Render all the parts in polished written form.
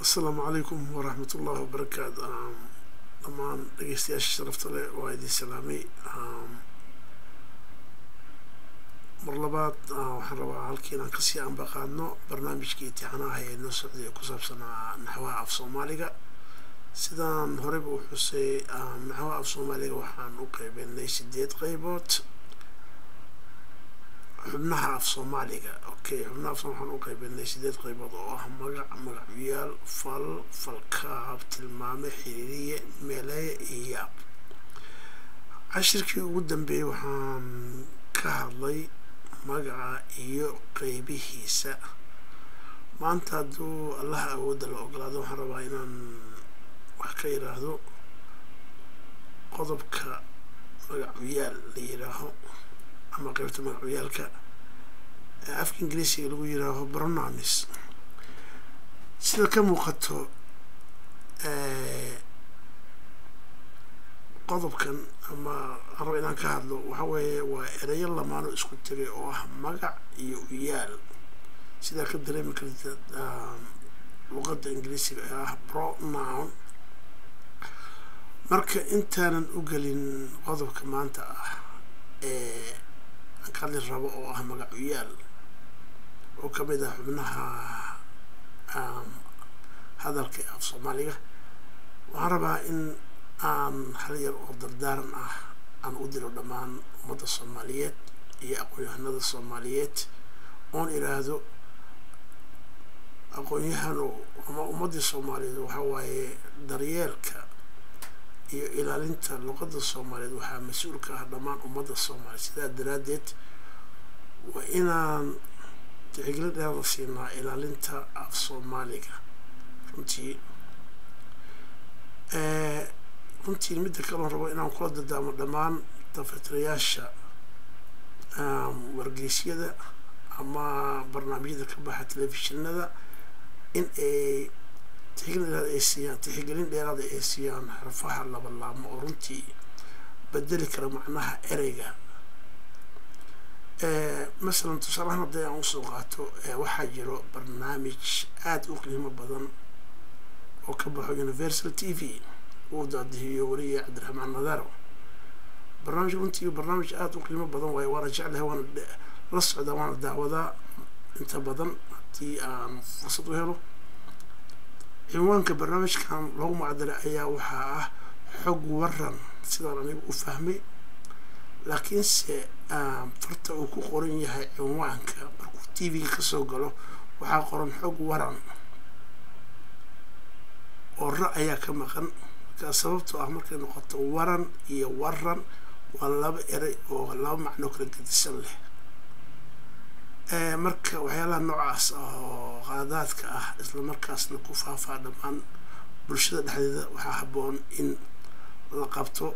السلام عليكم ورحمة الله وبركاته. طبعا dhageystayaasha sharafta leh waa idin salaamay. mar labaad waxaan rabaa halkii inaan kasii anbaqaadno barnaamijkii imtixaanaha ee noo socday ee ku saabsanaa naxwaha af Soomaaliga. sidaan horeba u xusay naxwaha af Soomaaliga waxaan u qaybinay 8 qaybood. xubnaha af Soomaaliga xubnaha af Soomaaliga waxaan u qaybinay 8 qaybood oo ah magacayaal, falkaab, tilmaame, xiriiriye, meelaye iyo yaab. cashirkii ugu dambeeyay waxaan ka hadlay magaca iyo qaybihiisa. maanta hadduu allah awoodda la ogolaado waxaan rabaa inaan wax ka yiraahdo qodobka magacayaal la yiraaho ama qaybta magacayaalka afka ingiriisiga lagu yiraaho pronouns. sida ka muuqato qodobkan ama rabo inaan ka hadlo waxa weeye waa erayo lamaano isku tagay oo ah magac iyo yaal. sida ka dareemi kartid luqadda ingiriisiga ah pronoun. marka intaanan u gelin qodobka maanta ah aan ka hadli rabo oo ah magacayaal oo ka mid ah xubnaha hadalka af Soomaaliga, waxaan rabaa in aan hal yar oo dardaaran ah aan u diro dhammaan ummadda Soomaaliyeed iyo aqoonyahanada Soomaaliyeed oon iraahdo aqoonyahano ama ummadda Soomaaliyeed waxa waaye daryeelka iyo ilaalinta luqadda Soomaaliyeed waxaa mas'uul ka ah dhammaan ummadda Soomaaliyeed. sidaa daraadeed waa inaan tixgelin dheeraad siinaa ilaalinta af Soomaaliga. runtii midda kale rabo inaan kula dadaamo dhammaan tafatirayaasha wargeysyada ama barnaamijyada ka baxa telefishinada in ay tixgelin dheeraad ay siiyaan xarfaha laba laamo oo runtii bedeli kara macnaha ereyga. مثلا تصرحنا ده عن سوقاته وحجروا برنامج آد أقليم بدن وكبحوا يونيفرسال تي في وده يوري عبد الرحمن نظاره. برنامج أنتي برنامج آد أقليم بدن ويرجع له وانا رصع ده وانا الدعوة ده انت بدن تي فرصته هلو. عنوان كبرنامج كان لو معدل أيا وحاه حق ورن سيدنا أنا أفهمي لكن farta uu ku qoran yahay cinwaanka markuu TV ka soo galo waxaa qoran xog waran oo ra'aya ka maqan. ka sababtoo ah markay noqoto waran iyo waran waa laba eray oo laba macno kala gedisan leh. marka waxyaalaha noocaas oo qaadaadka ah isla markaasna ku faafaa dhammaan bulshada dhexdeeda waxaa habboon in la qabto.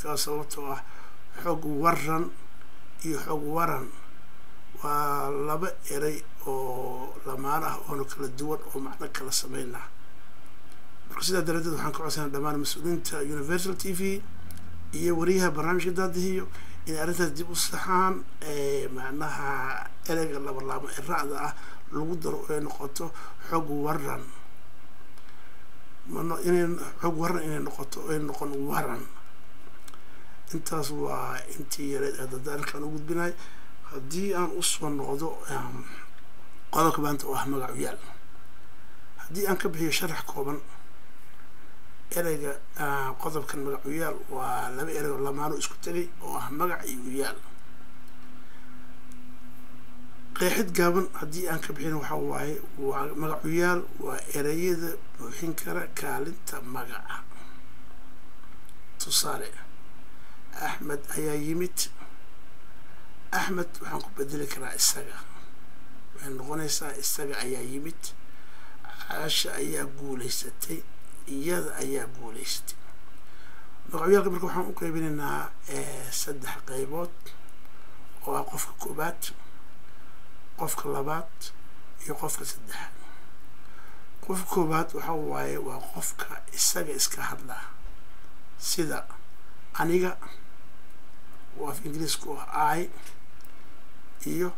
ka sababtoo ah xog waran iyo xog waran waa laba eray oo lamaan ah oo kala duwan oo macno kala sameynaa. marka sidaa daraadeed waxaan ka codsanaa dhammaan mas'uuliyiinta Universal TV iyo wariyaha barnaamijka daadihiyo in arrintaas dib u saxaan macnaha ereyga laba laamo ee raacda ah lagu daro oo noqoto xog waran xog waran inay noqoto oo noqon waran. intaas waa intii yareed ee dadaalkan u gudbinay. haddii aan u soo noqdo qodobka maanta oo ah magacayaal, haddii aan ka bixiyo sharax kooban ereyga qodobkan magacayaal waa laba erey oo lamaano isku tagay oo ah magac iyo yaal. qeexid gaaban haddii aan ka bixin waxa waaye magacayaal waa ereyada buuxin kara kaalinta magaca. tusaale أحمد أيا يمت أحمد وحن كبدل كرا السجا وحن غنيسا السجا أيا يمت عاشا أيا قوليستي إياد أيا قوليستي. magacayaal marka waxaan u qaybinaynaa 3 qaybood oo ah qofka koobaad, qofka labaad iyo qofka saddexaad. qofka koobaad waxa waaye waa qofka isaga iska hadla sida aniga وفي إنجليزكو I iyo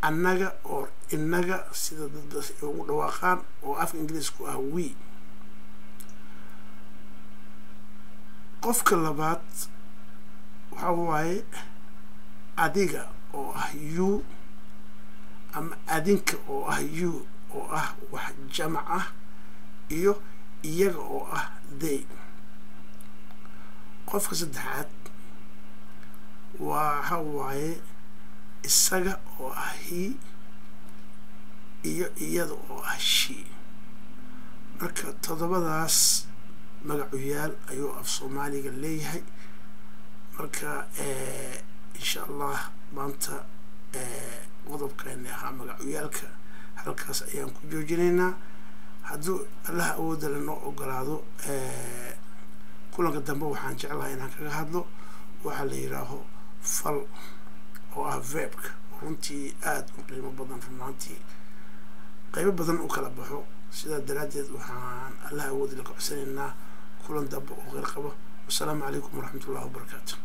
annaga oo inaga sida dad ugu dhawaaqaan oo af ingiriisku ah we. qofka labaad waxa waaye adiga oo ah you ama adinka oo ah you oo ah wax jamac ah iyo iyaga oo ah they. qofka saddexaad waxa waaye isaga oo ah he iyo iyada oo ah she. marka todobadaas magacuyaal ayuu af Soomaaliga leeyahay. marka insha Allah maanta qodobkeena ahaa magacuyaalka halkaas ayaan ku joojinaynaa. hadduu Allah awood leh ogolaado kulanka dambe waxaan jeclahay inaan kaga hadlo waxa la yiraahdo fal oo ah verbka runtii aad u qiimo badan runtii qaybo badan u kala baxo. sidaa daraadeed waxaan Allah awood leh ku codsanaynaa kulan dambe oo qeyb qabo. Assalaamu calaykum waraxmatullaahi wabarakaatuh.